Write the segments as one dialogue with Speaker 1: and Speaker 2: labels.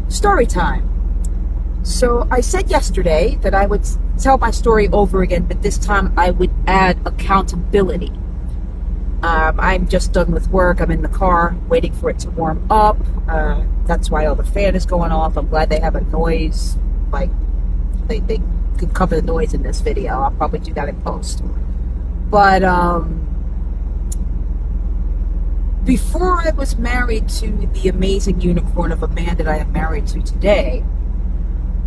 Speaker 1: Story time. So I said yesterday that I would tell my story over again, but this time I would add accountability. I'm just done with work. I'm in the car waiting for it to warm up. That's why all the fan is going off. I'm glad they have a noise, like they could cover the noise in this video. I'll probably do that in post. But before I was married to the amazing unicorn of a man that I am married to today,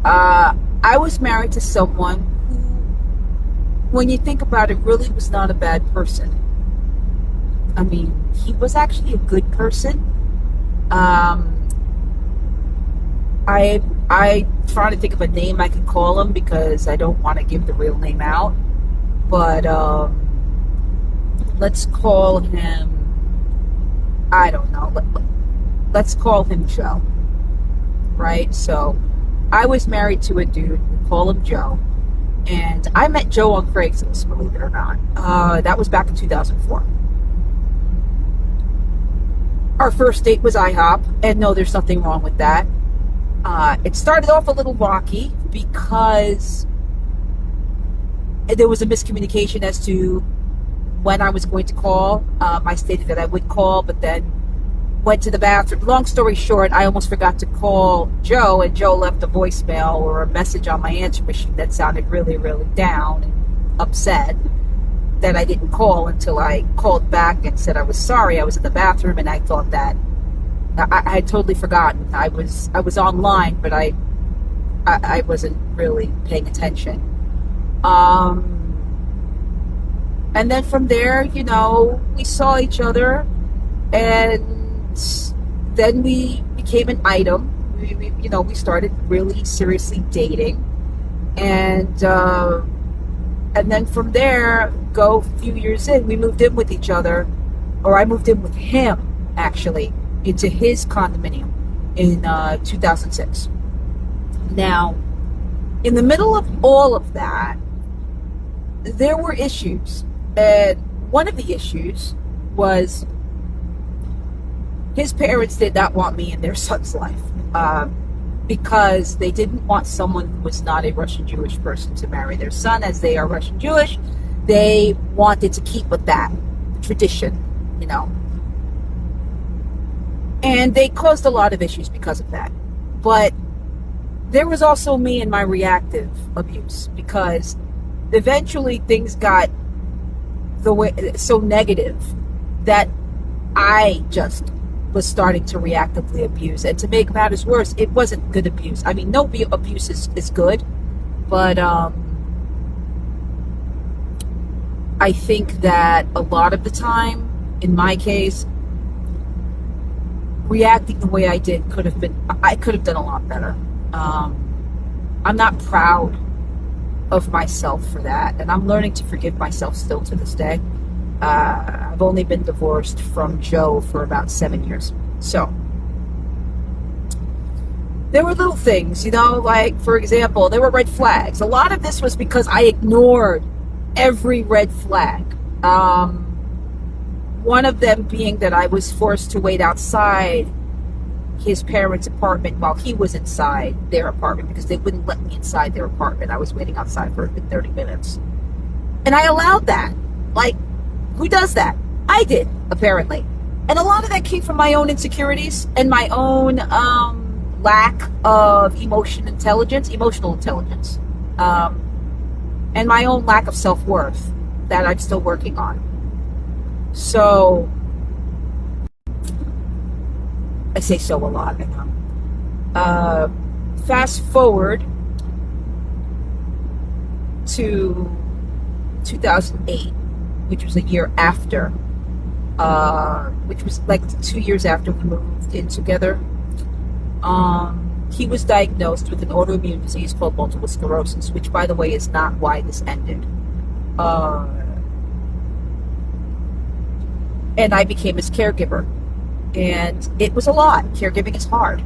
Speaker 1: I was married to someone who, when you think about it, really was not a bad person. I mean, he was actually a good person. I trying to think of a name I could call him because I don't want to give the real name out. But let's call him, I don't know. Let's call him Joe. Right? So I was married to a dude, we call him Joe. And I met Joe on Craigslist, believe it or not. That was back in 2004. Our first date was IHOP, and no, there's nothing wrong with that. It started off a little rocky because there was a miscommunication as to when I was going to call. I stated that I would call, but then went to the bathroom. Long story short, I almost forgot to call Joe, and Joe left a voicemail or a message on my answer machine that sounded really, really down and upset that I didn't call until I called back and said I was sorry. I was in the bathroom, and I thought that I had totally forgotten. I was online, but I wasn't really paying attention. And then from there, we saw each other, and then we became an item. We started really seriously dating, and then from there, go a few years in, we moved in with each other, or I moved in with him, actually, into his condominium in 2006. Now, in the middle of all of that, there were issues. And one of the issues was his parents did not want me in their son's life because they didn't want someone who was not a Russian Jewish person to marry their son. As they are Russian Jewish, they wanted to keep with that tradition, And they caused a lot of issues because of that. But there was also me and my reactive abuse, because eventually things got so negative that I just was starting to reactively abuse. And to make matters worse, it wasn't good abuse. I mean, no abuse is good, but I think that a lot of the time, in my case, reacting the way I did I could have done a lot better. I'm not proud of myself for that, and I'm learning to forgive myself still to this day. I've only been divorced from Joe for about 7 years. So there were little things, like, for example, there were red flags. A lot of this was because I ignored every red flag. One of them being that I was forced to wait outside his parents' apartment while he was inside their apartment, because they wouldn't let me inside their apartment. I was waiting outside for a good 30 minutes. And I allowed that. Like, who does that? I did, apparently. And a lot of that came from my own insecurities and my own lack of emotional intelligence, and my own lack of self-worth that I'm still working on. So, I say so a lot, I know. Fast forward to 2008, which was a year after, which was like 2 years after we moved in together. He was diagnosed with an autoimmune disease called multiple sclerosis, which, by the way, is not why this ended. And I became his caregiver. And it was a lot. Caregiving is hard.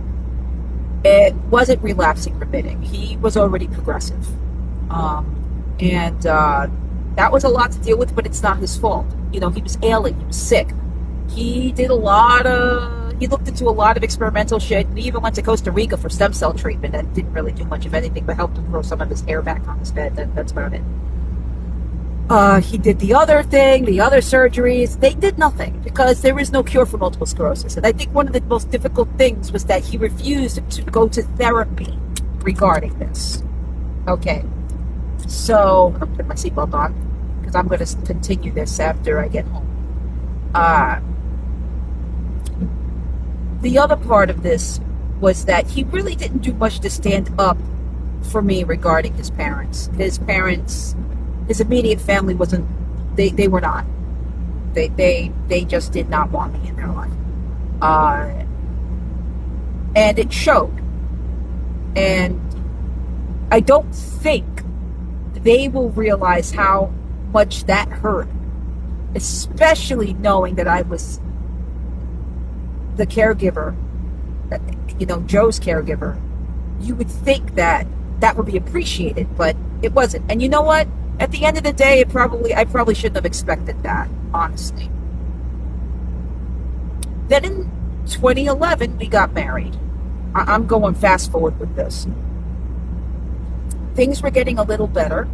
Speaker 1: It wasn't relapsing remitting. He was already progressive. And that was a lot to deal with, but it's not his fault. He was ailing. He was sick. He did a lot of he looked into a lot of experimental shit. He even went to Costa Rica for stem cell treatment and didn't really do much of anything but helped him grow some of his hair back on his head. That's about it. He did the other thing, the other surgeries. They did nothing because there is no cure for multiple sclerosis. And I think one of the most difficult things was that he refused to go to therapy regarding this. Okay, so I'm going to put my seatbelt on because I'm going to continue this after I get home. The other part of this was that he really didn't do much to stand up for me regarding his parents. His immediate family wasn't, they were not. They just did not want me in their life. And it showed. And I don't think they will realize how much that hurt, especially knowing that I was the caregiver, Joe's caregiver. You would think that would be appreciated, but it wasn't. And you know what? At the end of the day, I probably shouldn't have expected that, honestly. Then in 2011, we got married. I'm going fast forward with this. Things were getting a little better.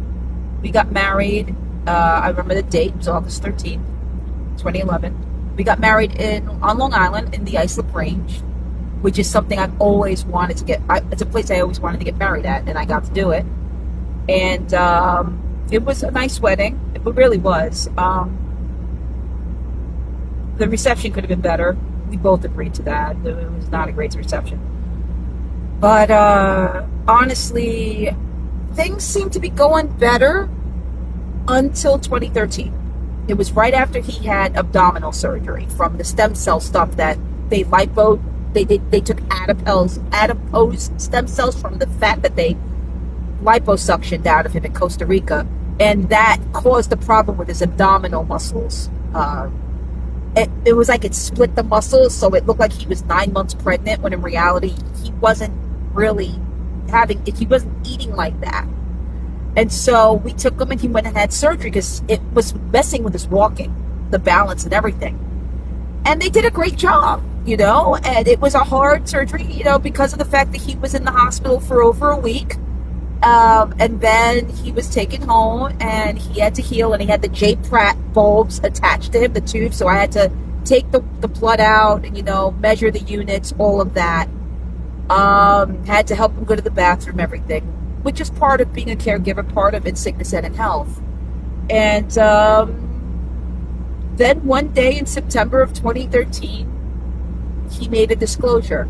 Speaker 1: We got married. I remember the date. It was August 13th, 2011. We got married on Long Island in the Islip Range, which is something I've always wanted to get. It's a place I always wanted to get married at, and I got to do it. And it was a nice wedding. It really was. The reception could have been better. We both agreed to that. It was not a great reception. But honestly, things seemed to be going better until 2013. It was right after he had abdominal surgery from the stem cell stuff that they took adipose stem cells from the fat that they liposuctioned out of him in Costa Rica, and that caused a problem with his abdominal muscles. It was like it split the muscles, so it looked like he was 9 months pregnant, when in reality he wasn't really he wasn't eating like that. And so we took him and he went and had surgery because it was messing with his walking, the balance and everything. And they did a great job, and it was a hard surgery, because of the fact that he was in the hospital for over a week. And then he was taken home and he had to heal, and he had the J. Pratt bulbs attached to him, the tube. So I had to take the blood out and, measure the units, all of that. Had to help him go to the bathroom, everything, which is part of being a caregiver, part of in sickness and in health. And then one day in September of 2013, he made a disclosure.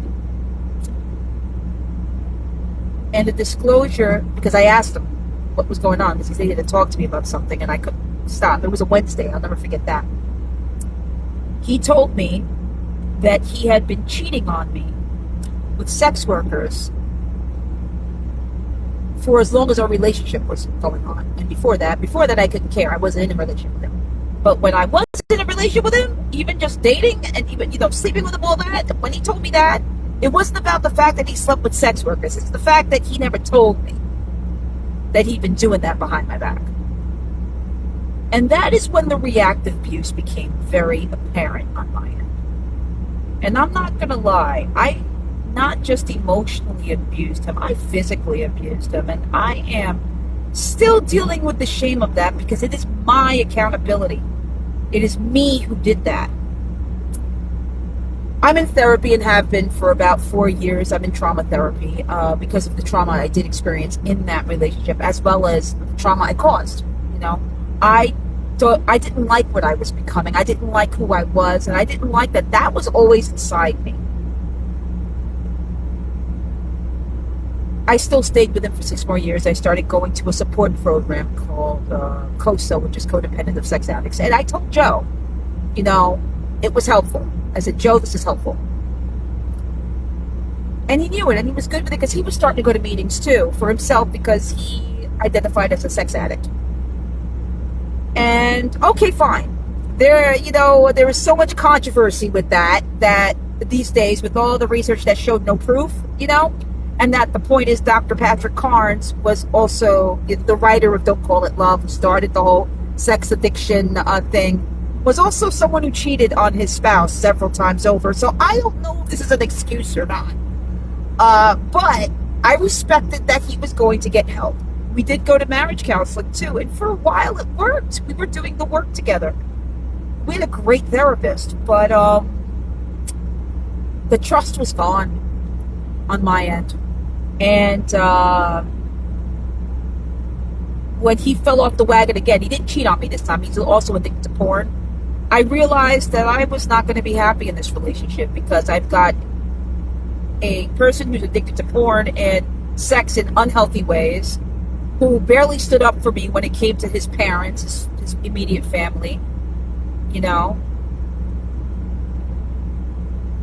Speaker 1: And the disclosure, because I asked him what was going on, because he needed to talk to me about something, and I couldn't stop. It was a Wednesday. I'll never forget that. He told me that he had been cheating on me with sex workers for as long as our relationship was going on. And before that I couldn't care. I wasn't in a relationship with him. But when I was in a relationship with him, even just dating and even, sleeping with him, all that, when he told me that, it wasn't about the fact that he slept with sex workers. It's the fact that he never told me that he'd been doing that behind my back. And that is when the reactive abuse became very apparent on my end. And I'm not going to lie, I not just emotionally abused him, I physically abused him. And I am still dealing with the shame of that because it is my accountability. It is me who did that. I'm in therapy and have been for about 4 years. I'm in trauma therapy because of the trauma I did experience in that relationship, as well as the trauma I caused. I didn't like what I was becoming. I didn't like who I was, and I didn't like that was always inside me. I still stayed with him for 6 more years. I started going to a support program called COSA, which is Codependent of Sex Addicts. And I told Joe, it was helpful. I said, Joe, this is helpful. And he knew it, and he was good with it because he was starting to go to meetings too for himself because he identified as a sex addict. And okay, fine. There is so much controversy with that these days, with all the research that showed no proof, and that the point is Dr. Patrick Carnes was also the writer of Don't Call It Love, who started the whole sex addiction thing. was also someone who cheated on his spouse several times over. So I don't know if this is an excuse or not. But I respected that he was going to get help. We did go to marriage counseling too, and for a while it worked. We were doing the work together. We had a great therapist, but the trust was gone on my end. And when he fell off the wagon again, he didn't cheat on me this time. He's also addicted to porn. I realized that I was not going to be happy in this relationship because I've got a person who's addicted to porn and sex in unhealthy ways, who barely stood up for me when it came to his parents, his immediate family, you know.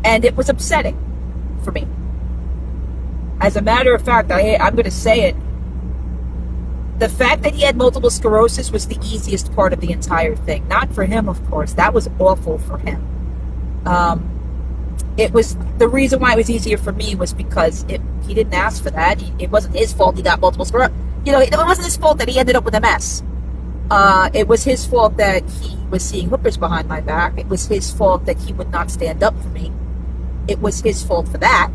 Speaker 1: And it was upsetting for me. As a matter of fact, I'm going to say it. The fact that he had multiple sclerosis was the easiest part of the entire thing. Not for him, of course. That was awful for him. It was the reason why it was easier for me was because he didn't ask for that. It wasn't his fault he got multiple sclerosis. You know, it wasn't his fault that he ended up with MS. It was his fault that he was seeing hookers behind my back. It was his fault that he would not stand up for me. It was his fault for that.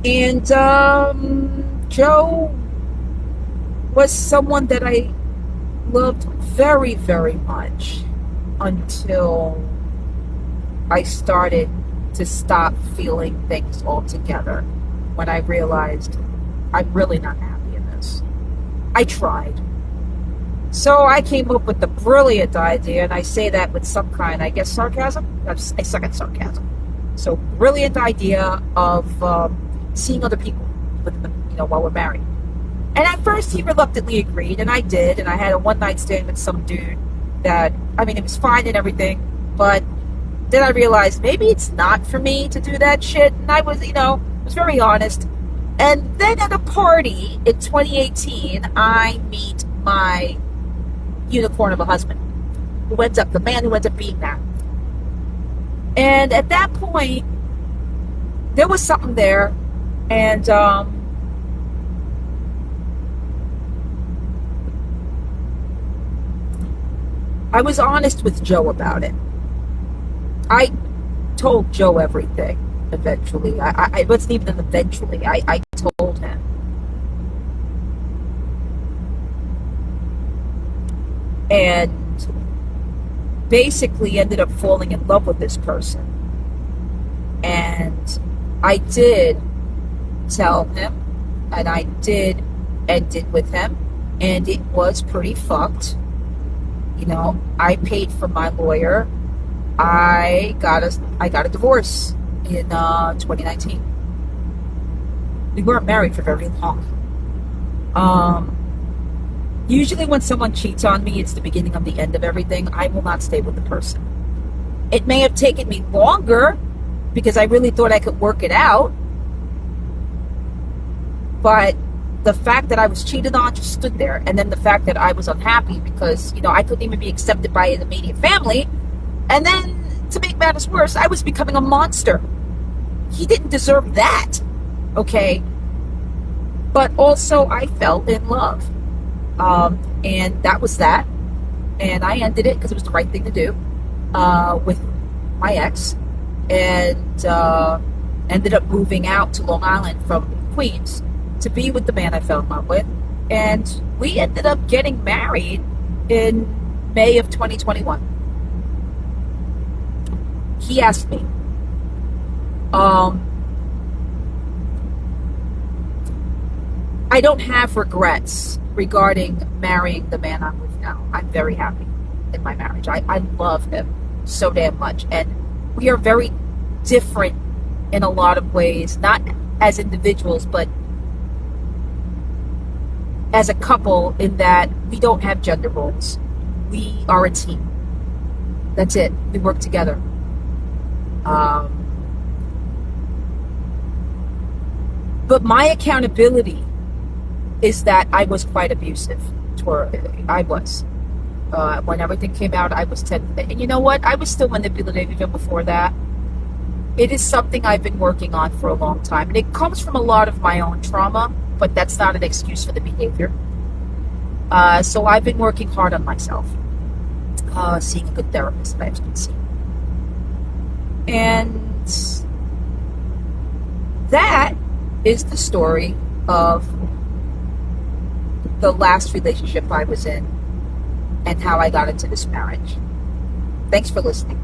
Speaker 1: And Joe was someone that I loved very, very much until I started to stop feeling things altogether. When I realized I'm really not happy in this. I tried. So I came up with the brilliant idea, and I say that with some kind, I guess, sarcasm. I suck at sarcasm. So brilliant idea of seeing other people with them, you know, while we're married. And at first he reluctantly agreed, and I did, and I had a one-night stand with some dude that, I mean, it was fine and everything, but then I realized maybe it's not for me to do that shit, and I was, you know, was very honest. And then at a party in 2018, I meet my unicorn of a husband, the man who ends up being that. And at that point, there was something there, and I was honest with Joe about it. I told Joe everything eventually. It wasn't even an eventually. I told him. And basically ended up falling in love with this person. And I did tell him, and I did end it with him, and it was pretty fucked. You know, I paid for my lawyer. I got a divorce in 2019. We weren't married for very long. Usually when someone cheats on me, it's the beginning of the end of everything. I will not stay with the person. It may have taken me longer because I really thought I could work it out. But the fact that I was cheated on just stood there. And then the fact that I was unhappy because, you know, I couldn't even be accepted by an immediate family. And then, to make matters worse, I was becoming a monster. He didn't deserve that, okay? But also, I fell in love. And that was that. And I ended it because it was the right thing to do with my ex. And ended up moving out to Long Island from Queens to be with the man I fell in love with. And we ended up getting married in May of 2021. He asked me, I don't have regrets regarding marrying the man I'm with now. I'm very happy in my marriage. I love him so damn much. And we are very different in a lot of ways, not as individuals, but as a couple, in that we don't have gender roles. We are a team. That's it. We work together. But my accountability is that I was quite abusive. I was. When everything came out, I was 10. And you know what? I was still manipulative even before that. It is something I've been working on for a long time. And it comes from a lot of my own trauma. but that's not an excuse for the behavior. So I've been working hard on myself, seeing a good therapist that I've been seeing. And that is the story of the last relationship I was in and how I got into this marriage. Thanks for listening.